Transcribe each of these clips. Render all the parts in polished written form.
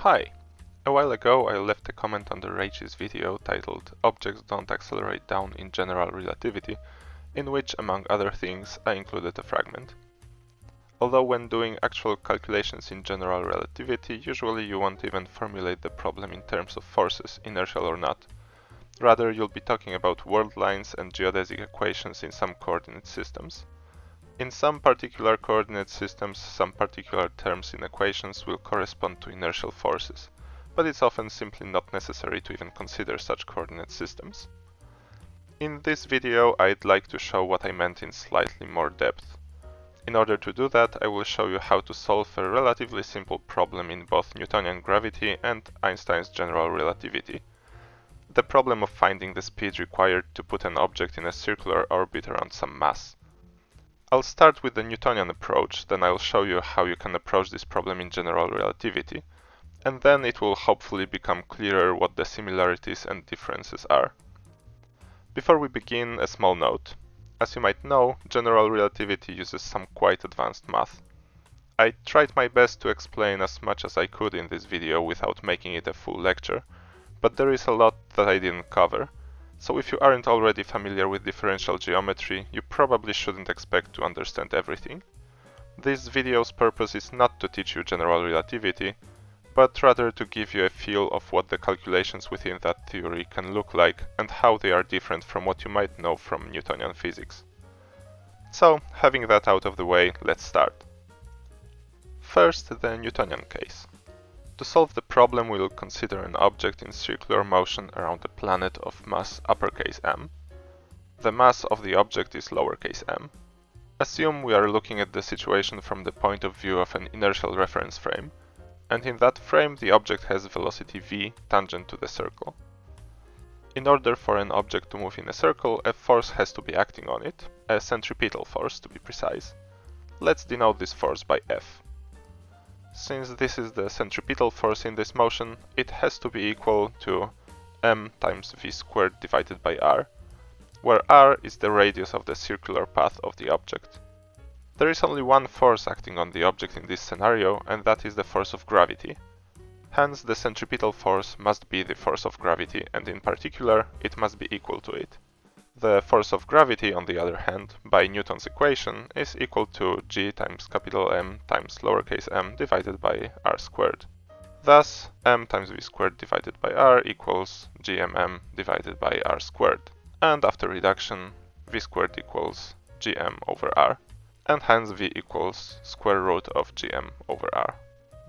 Hi! A while ago I left a comment on the Rage's video titled "Objects don't accelerate down in general relativity", in which, among other things, I included a fragment. Although when doing actual calculations in general relativity, usually you won't even formulate the problem in terms of forces, inertial or not. Rather, you'll be talking about world lines and geodesic equations in some coordinate systems. In some particular coordinate systems, some particular terms in equations will correspond to inertial forces, but it's often simply not necessary to even consider such coordinate systems. In this video, I'd like to show what I meant in slightly more depth. In order to do that, I will show you how to solve a relatively simple problem in both Newtonian gravity and Einstein's general relativity. The problem of finding the speed required to put an object in a circular orbit around some mass. I'll start with the Newtonian approach, then I'll show you how you can approach this problem in general relativity, and then it will hopefully become clearer what the similarities and differences are. Before we begin, a small note. As you might know, general relativity uses some quite advanced math. I tried my best to explain as much as I could in this video without making it a full lecture, but there is a lot that I didn't cover. So if you aren't already familiar with differential geometry, you probably shouldn't expect to understand everything. This video's purpose is not to teach you general relativity, but rather to give you a feel of what the calculations within that theory can look like and how they are different from what you might know from Newtonian physics. So, having that out of the way, let's start. First, the Newtonian case. To solve the problem, we will consider an object in circular motion around a planet of mass uppercase m. The mass of the object is lowercase m. Assume we are looking at the situation from the point of view of an inertial reference frame, and in that frame the object has velocity v tangent to the circle. In order for an object to move in a circle, a force has to be acting on it, a centripetal force to be precise. Let's denote this force by F. Since this is the centripetal force in this motion, it has to be equal to m times v squared divided by r, where r is the radius of the circular path of the object. There is only one force acting on the object in this scenario, and that is the force of gravity. Hence, the centripetal force must be the force of gravity, and in particular, it must be equal to it. The force of gravity, on the other hand, by Newton's equation, is equal to g times capital M times lowercase m divided by r squared. Thus, m times v squared divided by r equals gmm divided by r squared. And after reduction, v squared equals gm over r, and hence v equals square root of gm over r.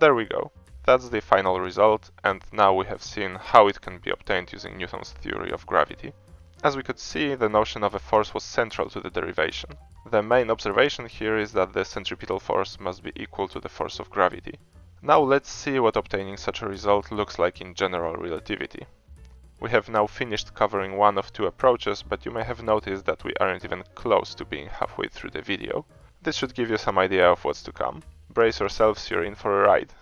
There we go. That's the final result, and now we have seen how it can be obtained using Newton's theory of gravity. As we could see, the notion of a force was central to the derivation. The main observation here is that the centripetal force must be equal to the force of gravity. Now let's see what obtaining such a result looks like in general relativity. We have now finished covering one of two approaches, but you may have noticed that we aren't even close to being halfway through the video. This should give you some idea of what's to come. Brace yourselves, you're in for a ride.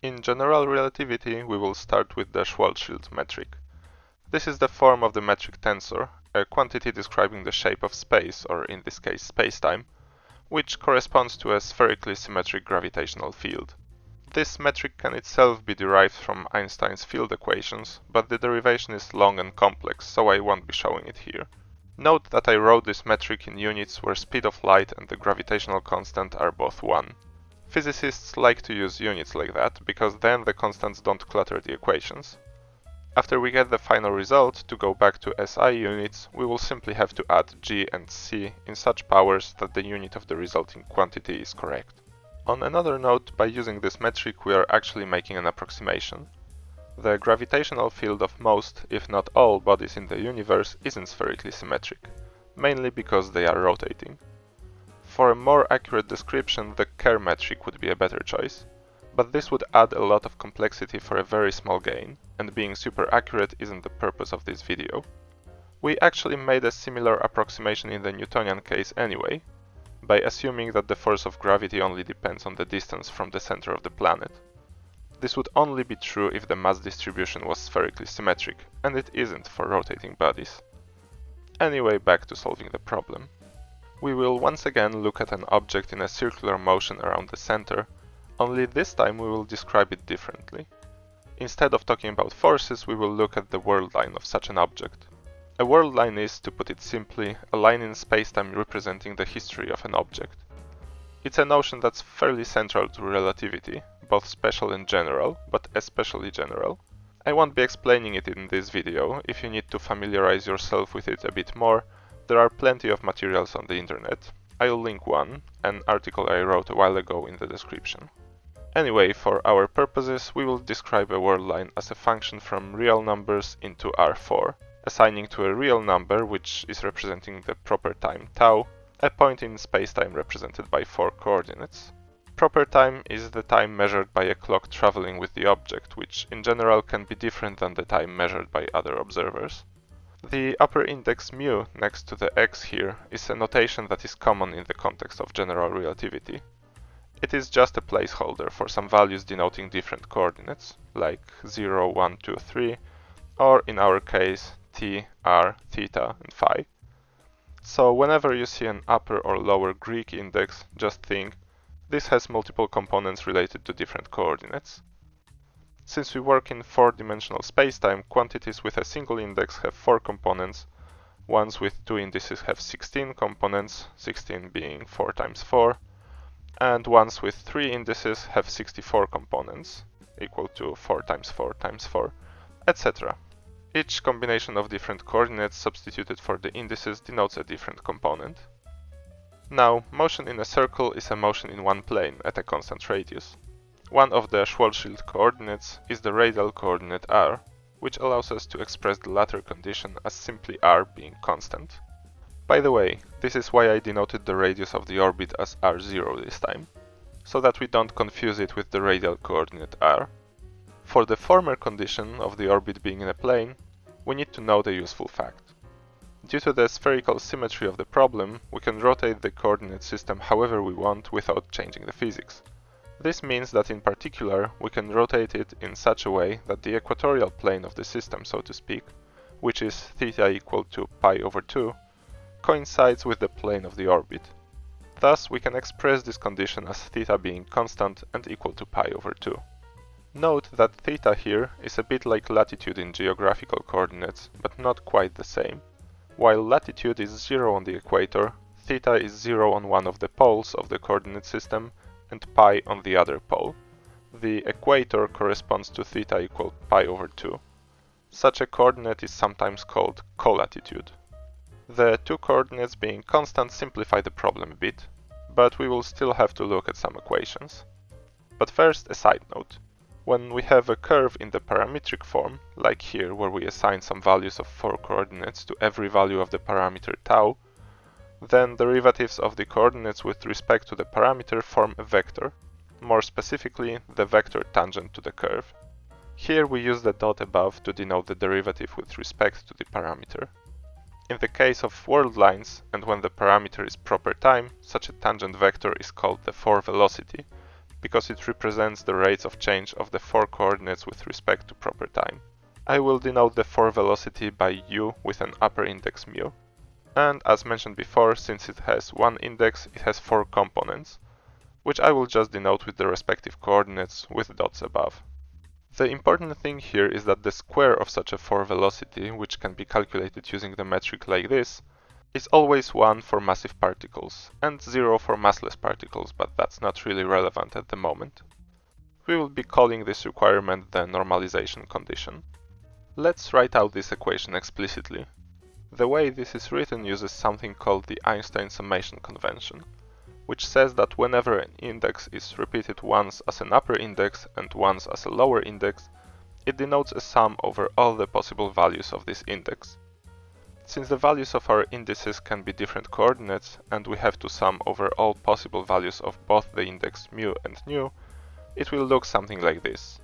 In general relativity, we will start with the Schwarzschild metric. This is the form of the metric tensor, a quantity describing the shape of space, or in this case spacetime, which corresponds to a spherically symmetric gravitational field. This metric can itself be derived from Einstein's field equations, but the derivation is long and complex, so I won't be showing it here. Note that I wrote this metric in units where speed of light and the gravitational constant are both 1. Physicists like to use units like that, because then the constants don't clutter the equations. After we get the final result, to go back to SI units, we will simply have to add g and c in such powers that the unit of the resulting quantity is correct. On another note, by using this metric we are actually making an approximation. The gravitational field of most, if not all, bodies in the universe isn't spherically symmetric, mainly because they are rotating. For a more accurate description, the Kerr metric would be a better choice. But this would add a lot of complexity for a very small gain, and being super accurate isn't the purpose of this video. We actually made a similar approximation in the Newtonian case anyway, by assuming that the force of gravity only depends on the distance from the center of the planet. This would only be true if the mass distribution was spherically symmetric, and it isn't for rotating bodies. Anyway, back to solving the problem. We will once again look at an object in a circular motion around the center, only this time we will describe it differently. Instead of talking about forces, we will look at the world line of such an object. A world line is, to put it simply, a line in spacetime representing the history of an object. It's a notion that's fairly central to relativity, both special and general, but especially general. I won't be explaining it in this video. If you need to familiarize yourself with it a bit more, there are plenty of materials on the internet. I'll link one, an article I wrote a while ago, in the description. Anyway, for our purposes, we will describe a world line as a function from real numbers into R4, assigning to a real number, which is representing the proper time tau, a point in spacetime represented by 4 coordinates. Proper time is the time measured by a clock traveling with the object, which in general can be different than the time measured by other observers. The upper index mu next to the x here is a notation that is common in the context of general relativity. It is just a placeholder for some values denoting different coordinates, like 0, 1, 2, 3, or in our case, t, r, theta, and phi. So whenever you see an upper or lower Greek index, just think, this has multiple components related to different coordinates. Since we work in 4-dimensional spacetime, quantities with a single index have 4 components, ones with 2 indices have 16 components, 16 being 4 times 4, and ones with 3 indices have 64 components, equal to 4 times 4 times 4, etc. Each combination of different coordinates substituted for the indices denotes a different component. Now, motion in a circle is a motion in one plane at a constant radius. One of the Schwarzschild coordinates is the radial coordinate r, which allows us to express the latter condition as simply r being constant. By the way, this is why I denoted the radius of the orbit as r0 this time, so that we don't confuse it with the radial coordinate r. For the former condition of the orbit being in a plane, we need to note a useful fact. Due to the spherical symmetry of the problem, we can rotate the coordinate system however we want without changing the physics. This means that in particular, we can rotate it in such a way that the equatorial plane of the system, so to speak, which is theta equal to pi over 2, coincides with the plane of the orbit. Thus, we can express this condition as theta being constant and equal to pi over 2. Note that theta here is a bit like latitude in geographical coordinates, but not quite the same. While latitude is 0 on the equator, theta is 0 on one of the poles of the coordinate system and pi on the other pole. The equator corresponds to theta equal pi over 2. Such a coordinate is sometimes called colatitude. The two coordinates being constant simplify the problem a bit, but we will still have to look at some equations. But first, a side note. When we have a curve in the parametric form, like here where we assign some values of 4 coordinates to every value of the parameter tau, then derivatives of the coordinates with respect to the parameter form a vector, more specifically the vector tangent to the curve. Here we use the dot above to denote the derivative with respect to the parameter. In the case of world lines, and when the parameter is proper time, such a tangent vector is called the 4-velocity, because it represents the rates of change of the 4 coordinates with respect to proper time. I will denote the 4-velocity by u with an upper index mu. And as mentioned before, since it has one index, it has 4 components, which I will just denote with the respective coordinates with dots above. The important thing here is that the square of such a 4-velocity, which can be calculated using the metric like this, is always 1 for massive particles and 0 for massless particles, but that's not really relevant at the moment. We will be calling this requirement the normalization condition. Let's write out this equation explicitly. The way this is written uses something called the Einstein summation convention, which says that whenever an index is repeated once as an upper index and once as a lower index, it denotes a sum over all the possible values of this index. Since the values of our indices can be different coordinates, and we have to sum over all possible values of both the index mu and nu, it will look something like this.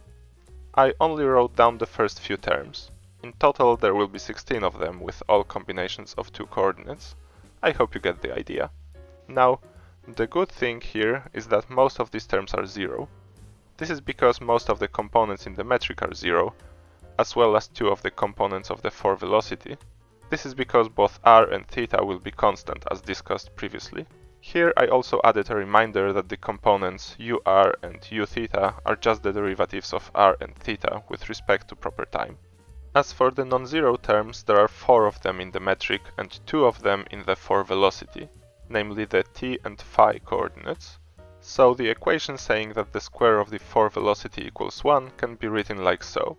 I only wrote down the first few terms. In total there will be 16 of them with all combinations of 2 coordinates. I hope you get the idea. Now, the good thing here is that most of these terms are 0. This is because most of the components in the metric are 0, as well as 2 of the components of the 4-velocity. This is because both r and theta will be constant as discussed previously. Here I also added a reminder that the components ur and u theta are just the derivatives of r and theta with respect to proper time. As for the non-zero terms, there are 4 of them in the metric and 2 of them in the for-velocity, namely the t and phi coordinates. So the equation saying that the square of the for-velocity equals 1 can be written like so.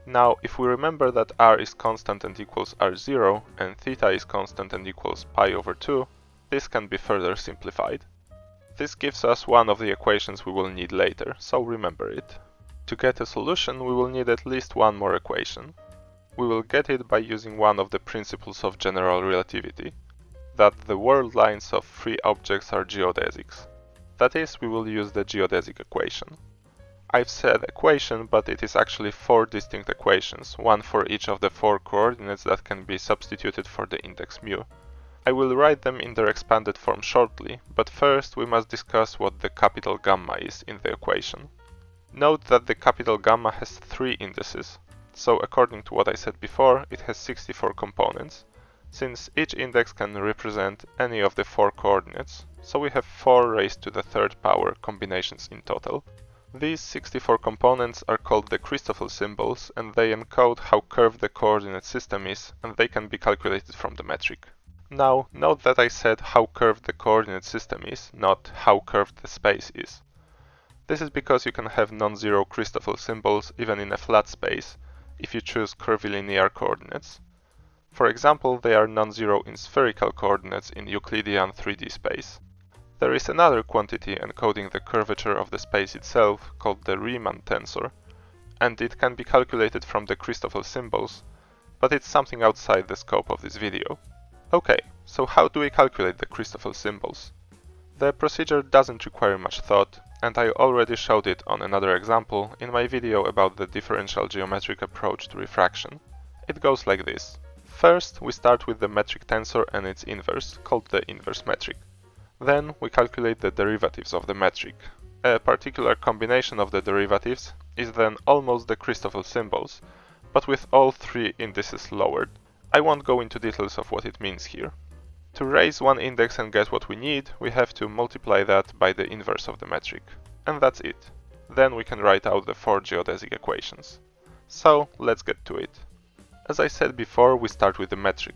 Now, if we remember that r is constant and equals r0, and theta is constant and equals pi over 2, this can be further simplified. This gives us one of the equations we will need later, so remember it. To get a solution, we will need at least one more equation. We will get it by using one of the principles of general relativity, that the world lines of free objects are geodesics. That is, we will use the geodesic equation. I've said equation, but it is actually 4 distinct equations, one for each of the 4 coordinates that can be substituted for the index mu. I will write them in their expanded form shortly, but first we must discuss what the capital gamma is in the equation. Note that the capital gamma has 3 indices, so according to what I said before, it has 64 components, since each index can represent any of the 4 coordinates, so we have 4 raised to the 3rd power combinations in total. These 64 components are called the Christoffel symbols, and they encode how curved the coordinate system is, and they can be calculated from the metric. Now, note that I said how curved the coordinate system is, not how curved the space is. This is because you can have non-zero Christoffel symbols even in a flat space, if you choose curvilinear coordinates. For example, they are non-zero in spherical coordinates in Euclidean 3D space. There is another quantity encoding the curvature of the space itself, called the Riemann tensor, and it can be calculated from the Christoffel symbols, but it's something outside the scope of this video. Okay, so how do we calculate the Christoffel symbols? The procedure doesn't require much thought, and I already showed it on another example in my video about the differential geometric approach to refraction. It goes like this. First, we start with the metric tensor and its inverse, called the inverse metric. Then we calculate the derivatives of the metric. A particular combination of the derivatives is then almost the Christoffel symbols, but with all 3 indices lowered. I won't go into details of what it means here. To raise one index and get what we need, we have to multiply that by the inverse of the metric. And that's it. Then we can write out the 4 geodesic equations. So, let's get to it. As I said before, we start with the metric.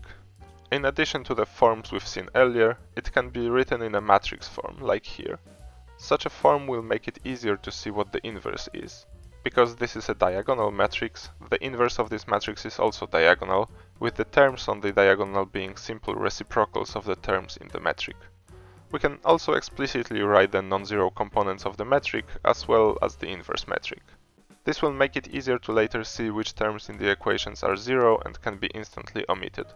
In addition to the forms we've seen earlier, it can be written in a matrix form, like here. Such a form will make it easier to see what the inverse is. Because this is a diagonal matrix, the inverse of this matrix is also diagonal, with the terms on the diagonal being simple reciprocals of the terms in the metric. We can also explicitly write the non-zero components of the metric as well as the inverse metric. This will make it easier to later see which terms in the equations are zero and can be instantly omitted.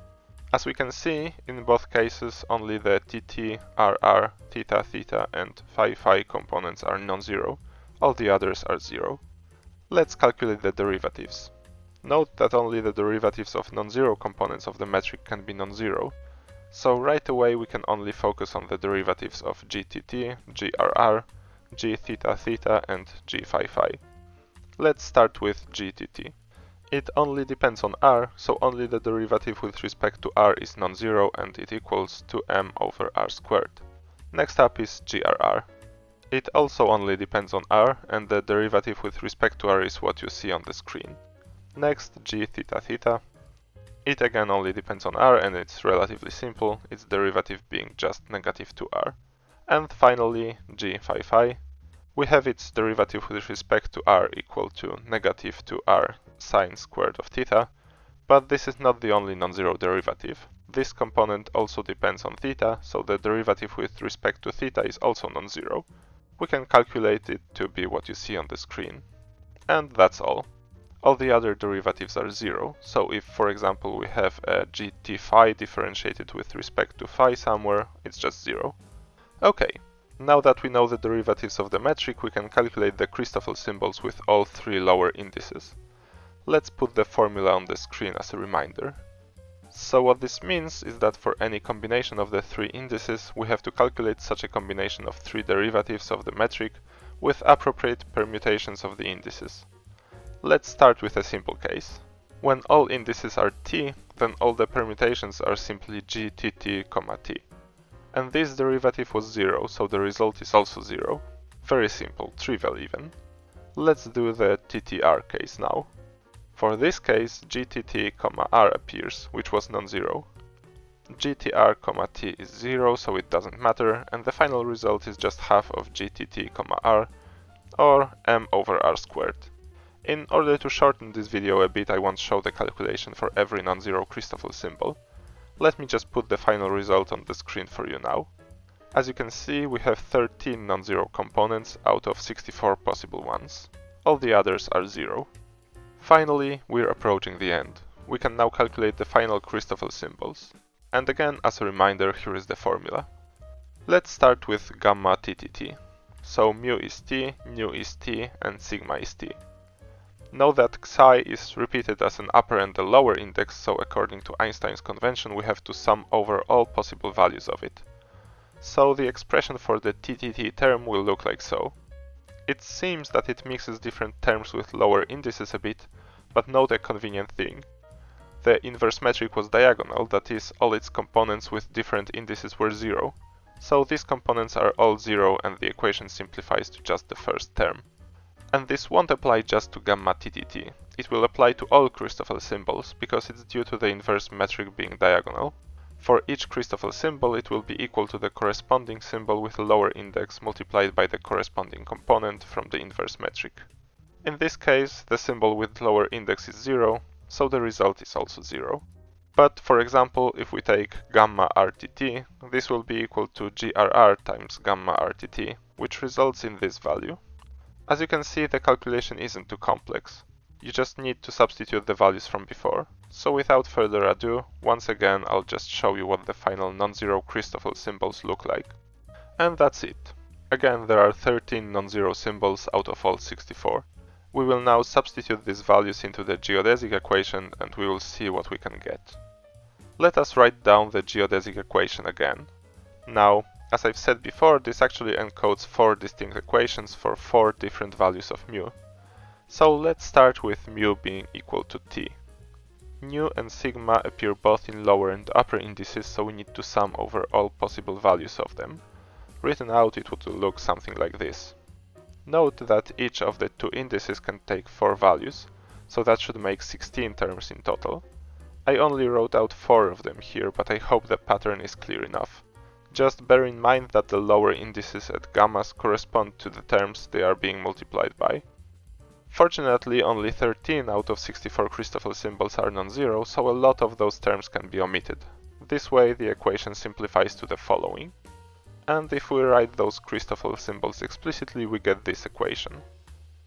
As we can see, in both cases only the tt, rr, theta, theta and phi, phi components are non-zero, all the others are zero. Let's calculate the derivatives. Note that only the derivatives of non-zero components of the metric can be non-zero, so right away we can only focus on the derivatives of gtt, grr, g theta theta and g phi phi. Let's start with gtt. It only depends on r, so only the derivative with respect to r is non-zero and it equals 2m over r squared. Next up is grr. It also only depends on r, and the derivative with respect to r is what you see on the screen. Next, g theta theta. It again only depends on r and it's relatively simple, its derivative being just negative 2r. And finally, g phi phi. We have its derivative with respect to r equal to negative 2r sine squared of theta, but this is not the only non-zero derivative. This component also depends on theta, so the derivative with respect to theta is also non-zero. We can calculate it to be what you see on the screen. And that's all. All the other derivatives are zero, so if, for example, we have a gt phi differentiated with respect to phi somewhere, it's just zero. Okay. Now that we know the derivatives of the metric, we can calculate the Christoffel symbols with all 3 lower indices. Let's put the formula on the screen as a reminder. So what this means is that for any combination of the 3 indices, we have to calculate such a combination of 3 derivatives of the metric with appropriate permutations of the indices. Let's start with a simple case. When all indices are t, then all the permutations are simply g, t, t, t. And this derivative was 0, so the result is also 0. Very simple, trivial even. Let's do the TTR case now. For this case, GTT, R appears, which was non-zero. GTR, T is 0, so it doesn't matter, and the final result is just half of GTT, R, or m over r squared. In order to shorten this video a bit, I won't show the calculation for every non-zero Christoffel symbol. Let me just put the final result on the screen for you now. As you can see, we have 13 non-zero components out of 64 possible ones. All the others are 0. Finally, we're approaching the end. We can now calculate the final Christoffel symbols. And again, as a reminder, here is the formula. Let's start with gamma TTT. So mu is t, nu is t, and sigma is t. Note that psi is repeated as an upper and a lower index, so according to Einstein's convention we have to sum over all possible values of it. So the expression for the TTT term will look like so. It seems that it mixes different terms with lower indices a bit, but note a convenient thing. The inverse metric was diagonal, that is, all its components with different indices were 0. So these components are all 0 and the equation simplifies to just the first term. And this won't apply just to gamma TTT. It will apply to all Christoffel symbols, because it's due to the inverse metric being diagonal. For each Christoffel symbol, it will be equal to the corresponding symbol with a lower index multiplied by the corresponding component from the inverse metric. In this case, the symbol with lower index is 0, so the result is also 0. But for example, if we take gamma RTT, this will be equal to GRR times gamma RTT, which results in this value. As you can see, the calculation isn't too complex. You just need to substitute the values from before. So without further ado, once again I'll just show you what the final non-zero Christoffel symbols look like. And that's it. Again, there are 13 non-zero symbols out of all 64. We will now substitute these values into the geodesic equation and we will see what we can get. Let us write down the geodesic equation again. Now, as I've said before, this actually encodes 4 distinct equations for 4 different values of mu. So let's start with mu being equal to t. Nu and sigma appear both in lower and upper indices, so we need to sum over all possible values of them. Written out, it would look something like this. Note that each of the 2 indices can take 4 values, so that should make 16 terms in total. I only wrote out 4 of them here, but I hope the pattern is clear enough. Just bear in mind that the lower indices at gammas correspond to the terms they are being multiplied by. Fortunately, only 13 out of 64 Christoffel symbols are non-zero, so a lot of those terms can be omitted. This way the equation simplifies to the following. And if we write those Christoffel symbols explicitly, we get this equation.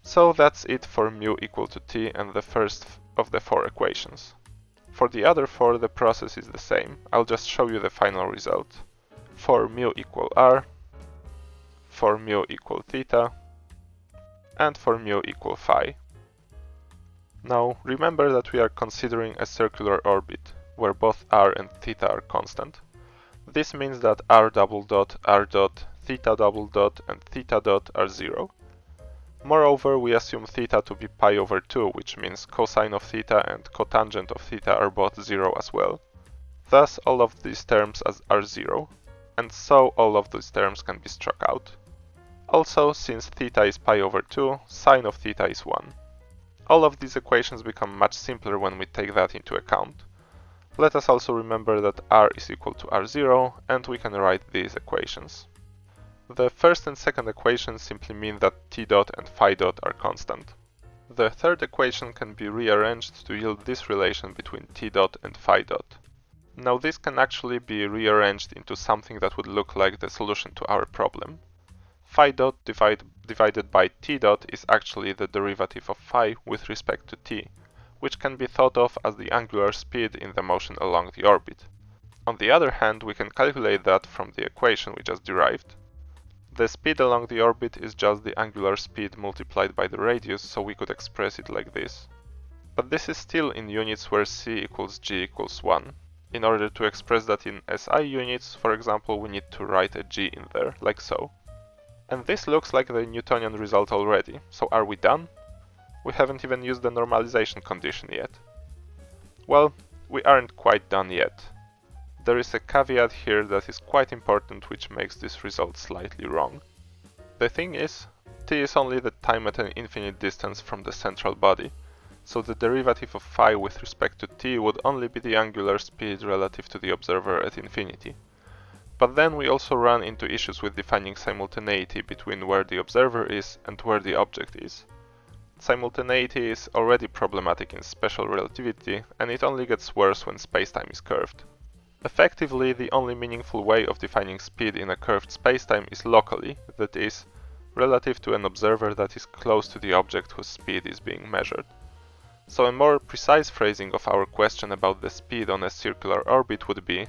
So that's it for mu equal to t and the first of the 4 equations. For the other 4, the process is the same. I'll just show you the final result. For mu equal r, for mu equal theta, and for mu equal phi. Now, remember that we are considering a circular orbit, where both r and theta are constant. This means that r double dot, r dot, theta double dot, and theta dot are 0. Moreover, we assume theta to be pi over 2, which means cosine of theta and cotangent of theta are both 0 as well. Thus, all of these terms are 0, and so all of these terms can be struck out. Also, since theta is pi over 2, sine of theta is 1. All of these equations become much simpler when we take that into account. Let us also remember that r is equal to r0, and we can write these equations. The first and second equations simply mean that t dot and phi dot are constant. The third equation can be rearranged to yield this relation between t dot and phi dot. Now this can actually be rearranged into something that would look like the solution to our problem. Phi dot divided by t dot is actually the derivative of phi with respect to t, which can be thought of as the angular speed in the motion along the orbit. On the other hand, we can calculate that from the equation we just derived. The speed along the orbit is just the angular speed multiplied by the radius, so we could express it like this. But this is still in units where c equals g equals 1. In order to express that in SI units, for example, we need to write a g in there, like so. And this looks like the Newtonian result already, so are we done? We haven't even used the normalization condition yet. Well, we aren't quite done yet. there is a caveat here that is quite important, which makes this result slightly wrong. The thing is, t is only the time at an infinite distance from the central body, so the derivative of phi with respect to t would only be the angular speed relative to the observer at infinity. But then we also run into issues with defining simultaneity between where the observer is and where the object is. Simultaneity is already problematic in special relativity, and it only gets worse when spacetime is curved. Effectively, the only meaningful way of defining speed in a curved spacetime is locally, that is, relative to an observer that is close to the object whose speed is being measured. So a more precise phrasing of our question about the speed on a circular orbit would be: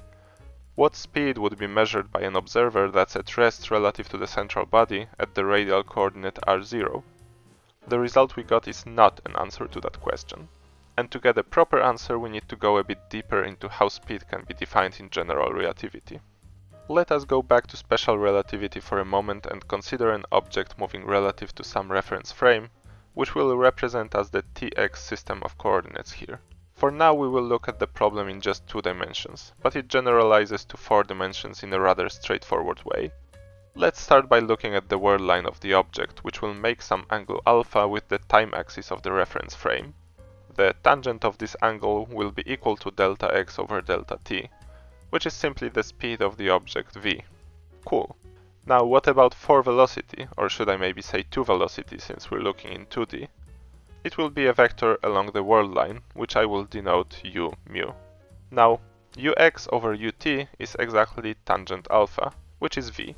what speed would be measured by an observer that's at rest relative to the central body at the radial coordinate r0? The result we got is not an answer to that question. And to get a proper answer, we need to go a bit deeper into how speed can be defined in general relativity. Let us go back to special relativity for a moment and consider an object moving relative to some reference frame, which will represent as the tx system of coordinates here. For now we will look at the problem in just 2 dimensions, but it generalizes to 4 dimensions in a rather straightforward way. Let's start by looking at the world line of the object, which will make some angle alpha with the time axis of the reference frame. The tangent of this angle will be equal to delta x over delta t, which is simply the speed of the object v. Cool. Now what about 4 velocity, or should I maybe say 2 velocity since we're looking in 2D? It will be a vector along the world line, which I will denote u mu. Now, ux over ut is exactly tangent alpha, which is v,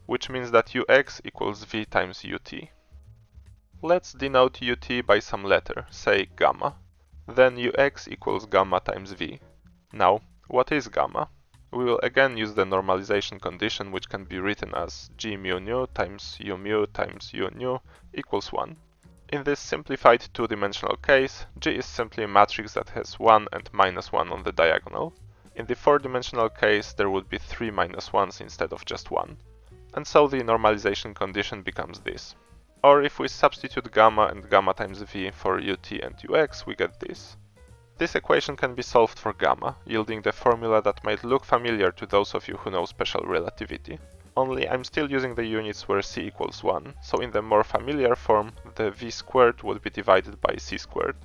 which means that ux equals v times ut. Let's denote ut by some letter, say gamma. Then ux equals gamma times v. Now, what is gamma? We will again use the normalization condition, which can be written as g mu nu times u mu times u nu equals 1. In this simplified 2-dimensional case, G is simply a matrix that has 1 and minus 1 on the diagonal. In the 4-dimensional case, there would be 3 minus 1s instead of just 1. And so the normalization condition becomes this. Or if we substitute gamma and gamma times v for ut and ux, we get this. This equation can be solved for gamma, yielding the formula that might look familiar to those of you who know special relativity. Only I'm still using the units where c equals 1, so in the more familiar form, the v squared would be divided by c squared.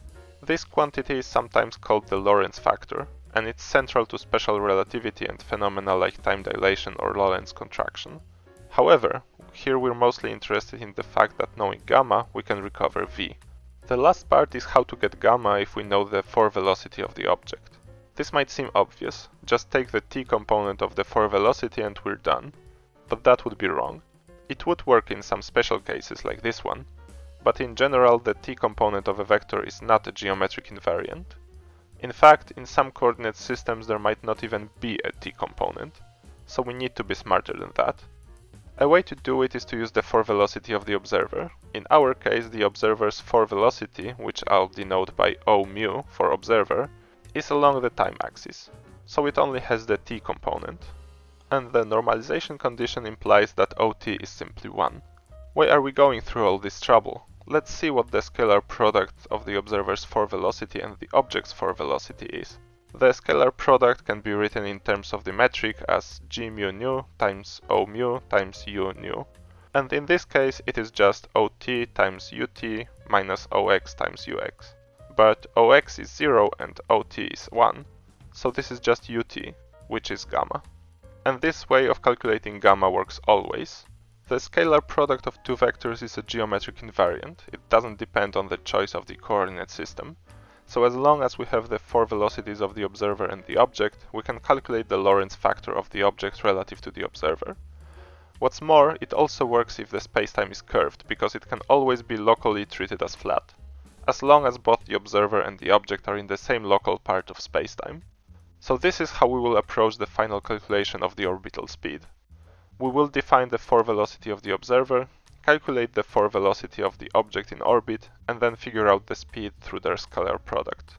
This quantity is sometimes called the Lorentz factor, and it's central to special relativity and phenomena like time dilation or Lorentz contraction. However, here we're mostly interested in the fact that knowing gamma, we can recover v. The last part is how to get gamma if we know the 4 velocity of the object. This might seem obvious, just take the t component of the 4 velocity and we're done. But that would be wrong. It would work in some special cases like this one, but in general the t component of a vector is not a geometric invariant. In fact, in some coordinate systems there might not even be a t component, so we need to be smarter than that. A way to do it is to use the 4 velocity of the observer. In our case, the observer's 4 velocity, which I'll denote by O mu for observer, is along the time axis, so it only has the t component. And the normalization condition implies that OT is simply 1. Why are we going through all this trouble? Let's see what the scalar product of the observer's 4 velocity and the object's 4 velocity is. The scalar product can be written in terms of the metric as g mu nu times O mu times u nu. And in this case it is just OT times UT minus OX times UX. But OX is 0 and OT is 1, so this is just UT, which is gamma. And this way of calculating gamma works always. The scalar product of 2 vectors is a geometric invariant. It doesn't depend on the choice of the coordinate system. So as long as we have the 4 velocities of the observer and the object, we can calculate the Lorentz factor of the object relative to the observer. What's more, it also works if the spacetime is curved, because it can always be locally treated as flat, as long as both the observer and the object are in the same local part of spacetime. So this is how we will approach the final calculation of the orbital speed. We will define the 4 velocity of the observer, calculate the 4 velocity of the object in orbit, and then figure out the speed through their scalar product.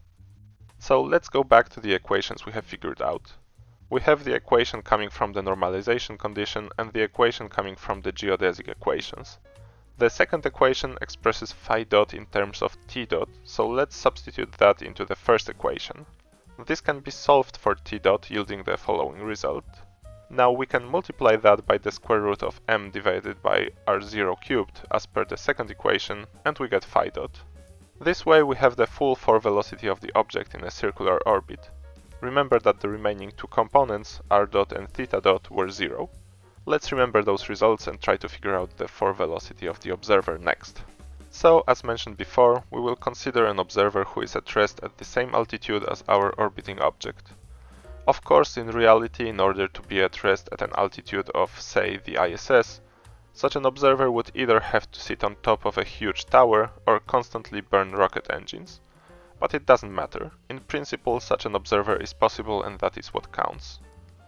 So let's go back to the equations we have figured out. We have the equation coming from the normalization condition and the equation coming from the geodesic equations. The second equation expresses phi dot in terms of t dot, so let's substitute that into the first equation. This can be solved for t dot, yielding the following result. Now we can multiply that by the square root of m divided by r0 cubed as per the second equation, and we get phi dot. This way we have the full 4 velocity of the object in a circular orbit. Remember that the remaining two components, r dot and theta dot, were 0. Let's remember those results and try to figure out the 4 velocity of the observer next. So, as mentioned before, we will consider an observer who is at rest at the same altitude as our orbiting object. Of course, in reality, in order to be at rest at an altitude of, say, the ISS, such an observer would either have to sit on top of a huge tower or constantly burn rocket engines. But it doesn't matter. In principle, such an observer is possible, and that is what counts.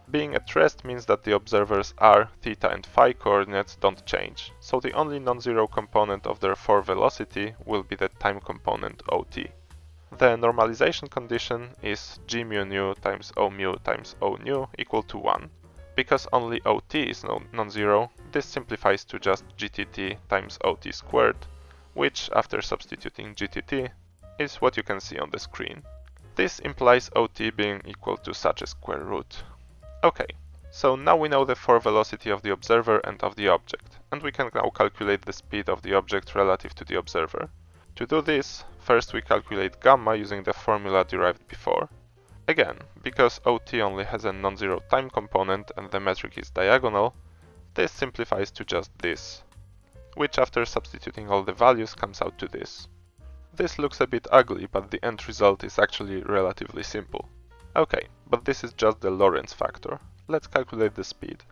Being at rest means that the observer's r, theta and phi coordinates don't change, so the only non-zero component of their 4 velocity will be the time component ot. The normalization condition is g mu nu times o mu times o nu equal to 1. Because only ot is non-zero, this simplifies to just gtt times ot squared, which, after substituting gtt, is what you can see on the screen. This implies ot being equal to such a square root. Okay, so now we know the 4 velocity of the observer and of the object, and we can now calculate the speed of the object relative to the observer. To do this, first we calculate gamma using the formula derived before. Again, because ot only has a non-zero time component and the metric is diagonal, this simplifies to just this, which after substituting all the values comes out to this. This looks a bit ugly, but the end result is actually relatively simple. Okay, but this is just the Lorentz factor. Let's calculate the speed.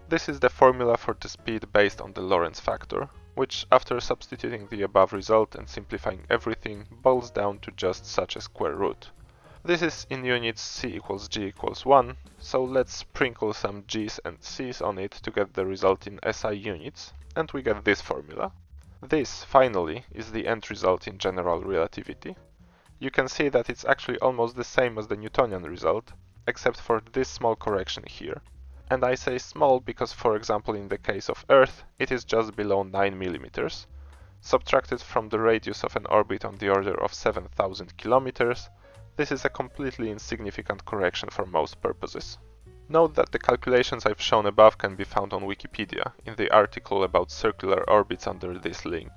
This is the formula for the speed based on the Lorentz factor, which after substituting the above result and simplifying everything boils down to just such a square root. This is in units c equals g equals 1, so let's sprinkle some g's and c's on it to get the result in SI units, and we get this formula. This, finally, is the end result in general relativity. You can see that it's actually almost the same as the Newtonian result, except for this small correction here. And I say small because, for example, in the case of Earth, it is just below 9 mm. Subtracted from the radius of an orbit on the order of 7,000 kilometers, this is a completely insignificant correction for most purposes. Note that the calculations I've shown above can be found on Wikipedia, in the article about circular orbits under this link.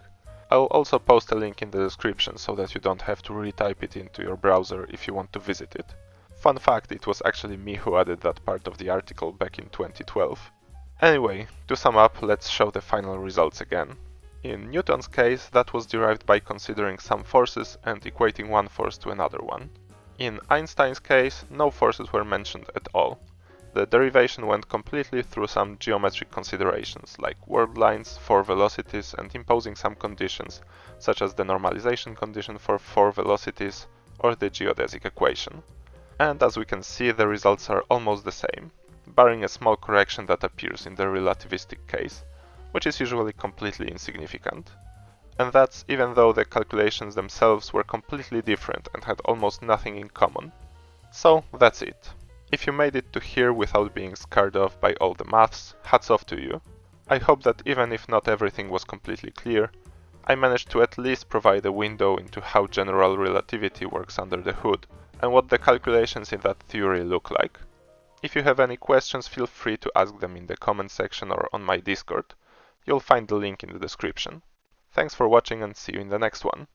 I'll also post a link in the description so that you don't have to retype it into your browser if you want to visit it. Fun fact, it was actually me who added that part of the article back in 2012. Anyway, to sum up, let's show the final results again. In Newton's case, that was derived by considering some forces and equating one force to another one. In Einstein's case, no forces were mentioned at all. The derivation went completely through some geometric considerations, like world lines, 4 velocities, and imposing some conditions, such as the normalization condition for 4 velocities or the geodesic equation. And as we can see, the results are almost the same, barring a small correction that appears in the relativistic case, which is usually completely insignificant. And that's even though the calculations themselves were completely different and had almost nothing in common. So that's it. If you made it to here without being scared off by all the maths, hats off to you. I hope that even if not everything was completely clear, I managed to at least provide a window into how general relativity works under the hood, and what the calculations in that theory look like. If you have any questions, feel free to ask them in the comment section or on my Discord. You'll find the link in the description. Thanks for watching and see you in the next one.